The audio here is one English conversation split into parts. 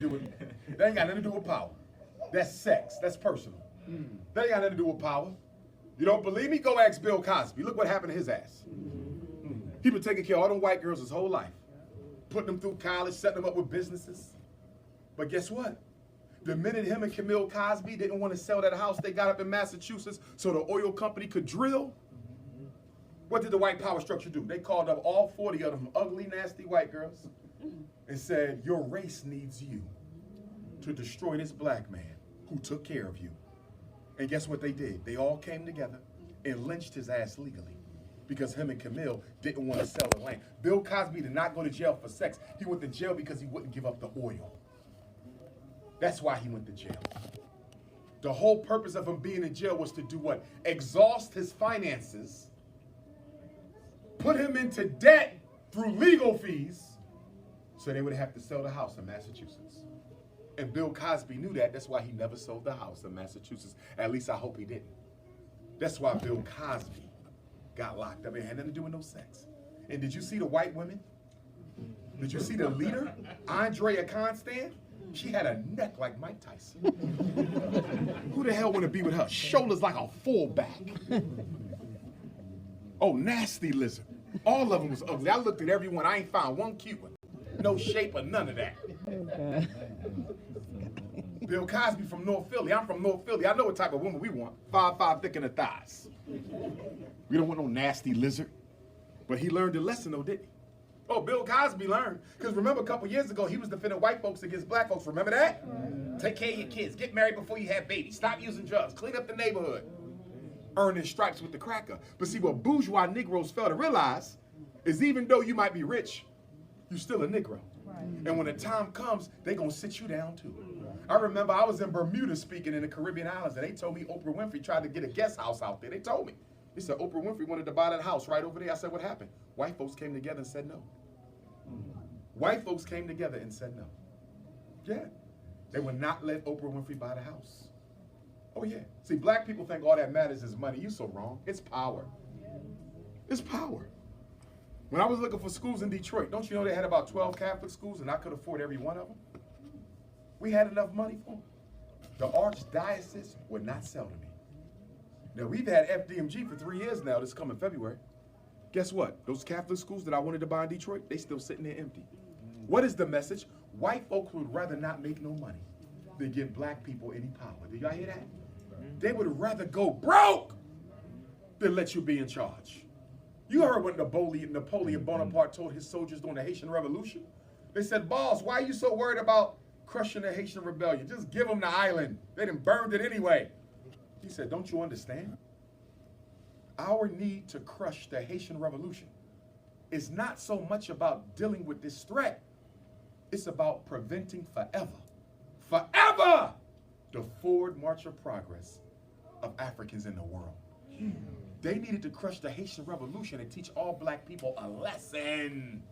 That ain't got nothing to do with power. That's sex. That's personal. That ain't got nothing to do with power. You don't believe me? Go ask Bill Cosby. Look what happened to his ass. He been taking care of all them white girls his whole life, putting them through college, setting them up with businesses. But guess what? The minute him and Camille Cosby didn't want to sell that house they got up in Massachusetts so the oil company could drill, what did the white power structure do? They called up all 40 of them ugly, nasty white girls and said, your race needs you to destroy this black man who took care of you. And guess what they did? They all came together and lynched his ass legally because him and Camille didn't want to sell the land. Bill Cosby did not go to jail for sex. He went to jail because he wouldn't give up the oil. That's why he went to jail. The whole purpose of him being in jail was to do what? Exhaust his finances, put him into debt through legal fees, so they would have to sell the house in Massachusetts. And Bill Cosby knew that. That's why he never sold the house in Massachusetts. At least I hope he didn't. That's why Bill Cosby got locked up. It had nothing to do with no sex. And did you see the white women? Did you see the leader, 𝚂𝚗𝙱𝚂𝙸𝙺𝚴? She had a neck like Mike Tyson. Who the hell want to be with her? Shoulders like a fullback. Oh, nasty lizard. All of them was ugly. I looked at every one. I ain't found one cute one. No shape or none of that. Bill Cosby from North Philly. I'm from North Philly. I know what type of woman we want. 5'5" thick in the thighs. We don't want no nasty lizard. But he learned a lesson though, didn't he? Oh, Bill Cosby learned. Because remember a couple years ago, he was defending white folks against black folks. Remember that? Take care of your kids. Get married before you have babies. Stop using drugs. Clean up the neighborhood. Earn his stripes with the cracker. But see, what bourgeois Negroes fail to realize is even though you might be rich, you're still a Negro. And when the time comes, they're going to sit you down too. I remember I was in Bermuda speaking in the Caribbean islands, and they told me Oprah Winfrey tried to get a guest house out there. They told me. They said Oprah Winfrey wanted to buy that house right over there. I said, what happened? White folks came together and said no. White folks came together and said no. Yeah. They would not let Oprah Winfrey buy the house. Oh, yeah. See, black people think all that matters is money. You're so wrong. It's power. It's power. When I was looking for schools in Detroit, don't you know they had about 12 Catholic schools and I could afford every one of them? We had enough money for them. The archdiocese would not sell to me. Now, we've had FDMG for 3 years now, this coming February. Guess what? Those Catholic schools that I wanted to buy in Detroit, they still sitting there empty. What is the message? White folks would rather not make no money than give black people any power. Do y'all hear that? They would rather go broke than let you be in charge. You heard what Napoleon Bonaparte told his soldiers during the Haitian Revolution? They said, boss, why are you so worried about crushing the Haitian rebellion? Just give them the island. They done burned it anyway. He said, don't you understand? Our need to crush the Haitian Revolution is not so much about dealing with this threat. It's about preventing forever, the forward march of progress of Africans in the world. They needed to crush the Haitian Revolution and teach all black people a lesson.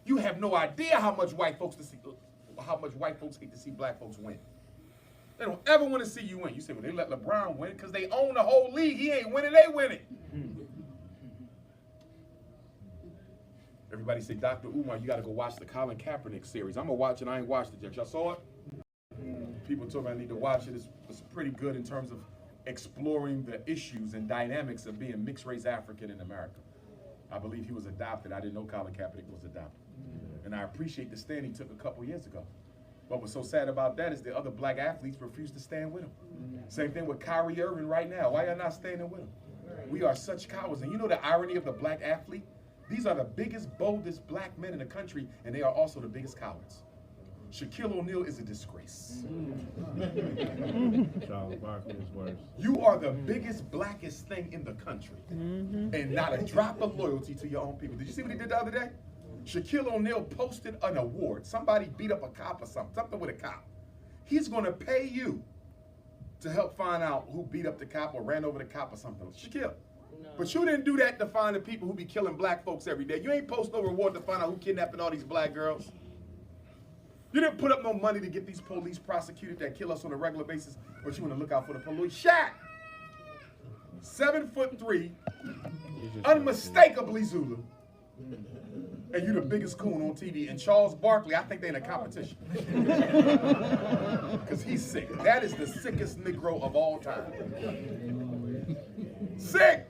You have no idea how much white folks hate to see black folks win. They don't ever want to see you win. You say, well, they let LeBron win because they own the whole league. He ain't winning, they winning. Everybody say, Dr. Umar, you got to go watch the Colin Kaepernick series. I'm going to watch it. I ain't watched it yet. Y'all saw it? People told me I need to watch it. It's pretty good in terms of exploring the issues and dynamics of being mixed race African in America. I believe he was adopted. I didn't know Colin Kaepernick was adopted. And I appreciate the stand he took a couple years ago. But what's so sad about that is the other black athletes refuse to stand with him. Same thing with Kyrie Irving right now. Why y'all not standing with him? We are such cowards. And you know the irony of the black athlete? These are the biggest, boldest black men in the country, and they are also the biggest cowards. Shaquille O'Neal is a disgrace. Charles Barkley is worse. You are the biggest, blackest thing in the country, and not a drop of loyalty to your own people. Did you see what he did the other day? Shaquille O'Neal posted an award. Somebody beat up a cop or something with a cop. He's going to pay you to help find out who beat up the cop or ran over the cop or something. Shaquille. No. But you didn't do that to find the people who be killing black folks every day. You ain't post no reward to find out who kidnapping all these black girls. You didn't put up no money to get these police prosecuted that kill us on a regular basis, but you want to look out for the police. Shaq, 7'3", unmistakably Zulu. and you the biggest coon on TV. And Charles Barkley, I think they in a competition. Because he's sick. That is the sickest Negro of all time. Sick!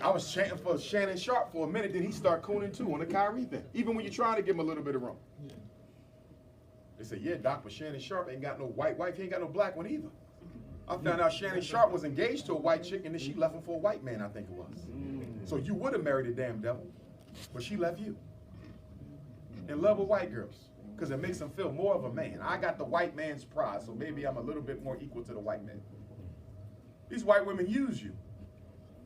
I was chanting for Shannon Sharp for a minute, then he started cooning too on the Kyrie thing. Even when you're trying to give him a little bit of room. They said, yeah, Doc, but Shannon Sharp ain't got no white wife, he ain't got no black one either. I found out Shannon Sharp was engaged to a white chick and then she left him for a white man, I think it was. So you would have married a damn devil, but she left you. In love with white girls, because it makes them feel more of a man. I got the white man's pride, so maybe I'm a little bit more equal to the white man. These white women use you.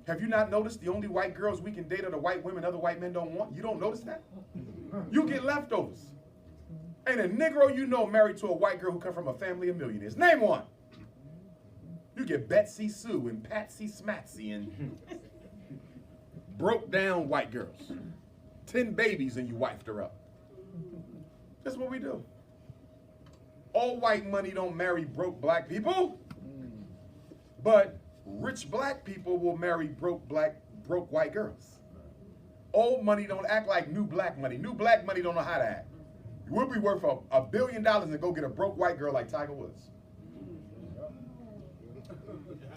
Have you not noticed the only white girls we can date are the white women other white men don't want? You don't notice that? You get leftovers. Ain't a Negro you know married to a white girl who come from a family of millionaires. Name one. You get Betsy Sue and Patsy Smatsy and broke down white girls. 10 babies and you wifed her up. That's what we do. All white money don't marry broke black people, but rich black people will marry broke white girls. Old money don't act like new black money. New black money don't know how to act. We'll be worth $1 billion and go get a broke white girl like Tiger Woods.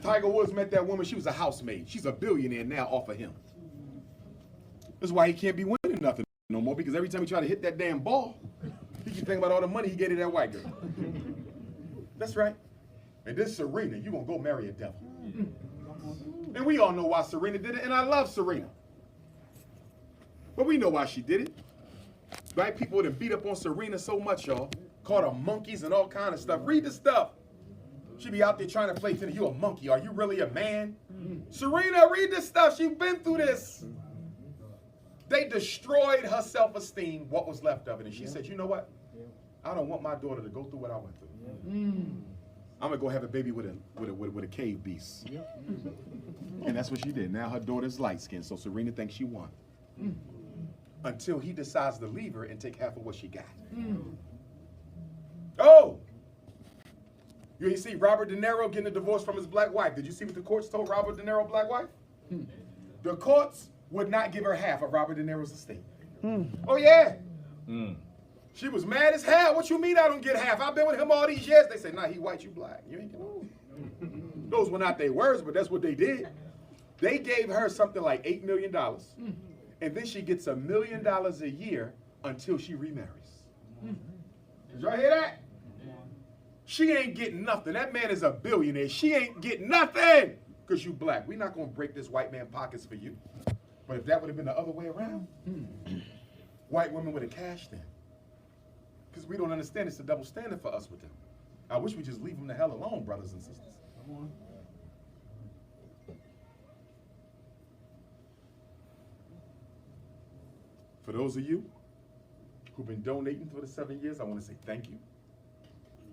Tiger Woods met that woman, she was a housemaid. She's a billionaire now off of him. That's why he can't be winning nothing no more, because every time he try to hit that damn ball, he keep thinking about all the money he gave to that white girl. That's right. And this Serena, you gonna go marry a devil. And we all know why Serena did it, and I love Serena. But we know why she did it. Black people would have beat up on Serena so much, y'all. Called her monkeys and all kind of stuff. Read the stuff. She be out there trying to play tennis. You a monkey. Are you really a man? Serena, read this stuff. She's been through this. They destroyed her self-esteem, what was left of it. And she said, you know what? I don't want my daughter to go through what I went through. I'm gonna go have a baby with a cave beast. And that's what she did. Now her daughter's light-skinned, so Serena thinks she won. Until he decides to leave her and take half of what she got. Oh! You see Robert De Niro getting a divorce from his black wife. Did you see what the courts told Robert De Niro's black wife? The courts would not give her half of Robert De Niro's estate. Oh yeah. She was mad as hell. What you mean I don't get half? I've been with him all these years. They say, nah, he white, you black. You ain't getting. Those were not their words, but that's what they did. They gave her something like $8 million. And then she gets $1 million a year until she remarries. Did y'all hear that? She ain't getting nothing. That man is a billionaire. She ain't getting nothing because you black. We're not going to break this white man pockets for you. But if that would have been the other way around, white women would have cashed in. Because we don't understand it's a double standard for us with them. I wish we just leave them the hell alone, brothers and sisters. Come on. For those of you who've been donating for the 7 years, I want to say thank you.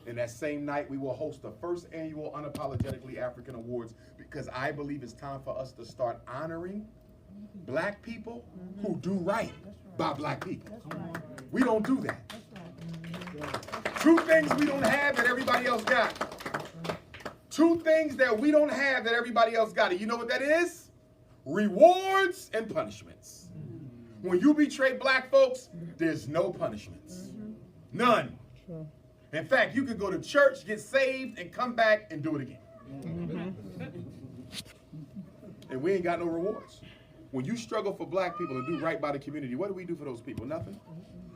And that same night, we will host the first annual Unapologetically African Awards, because I believe it's time for us to start honoring black people who do right by black people. We don't do that. Two things we don't have that everybody else got. Two things that we don't have that everybody else got. And you know what that is? Rewards and punishments. When you betray black folks, there's no punishments. None. In fact, you could go to church, get saved, and come back and do it again. And we ain't got no rewards. When you struggle for black people to do right by the community, what do we do for those people? Nothing.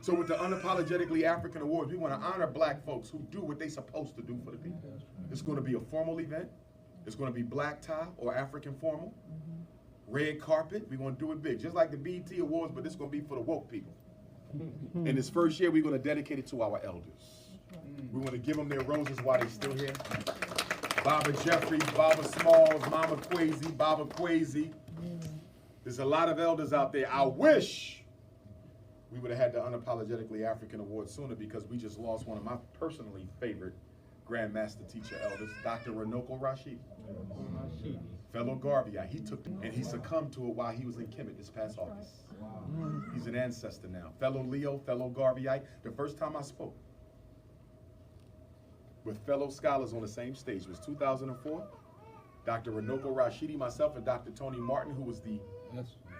So with the Unapologetically African Awards, we want to honor black folks who do what they're supposed to do for the people. It's going to be a formal event. It's going to be black tie or African formal. Red carpet. We're going to do it big. Just like the BET Awards, but this is going to be for the woke people. In this first year, we're going to dedicate it to our elders. We want to give them their roses while they're still here. Baba Jeffries, Baba Smalls, Mama Kwesi, Baba Kwesi. There's a lot of elders out there. I wish we would have had the Unapologetically African Award sooner, because we just lost one of my personally favorite Grandmaster teacher elders, Dr. 𝚂𝚗𝙱𝚂𝚗𝙱𝚂. Fellow Garveyite. He took it and he succumbed to it while he was in Kemet this past August. He's an ancestor now. Fellow Leo, fellow Garveyite. The first time I spoke with fellow scholars on the same stage was 2004. Dr. 𝚂𝚗𝙱𝚂𝚗𝙱𝚂𝚗𝙱𝚂𝚗𝙱𝚂𝚗𝚂, Dr. Tony Martin, who was the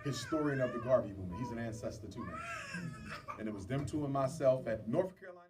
historian of the Garvey movement. He's an ancestor too, man. And it was them two and myself at North Carolina.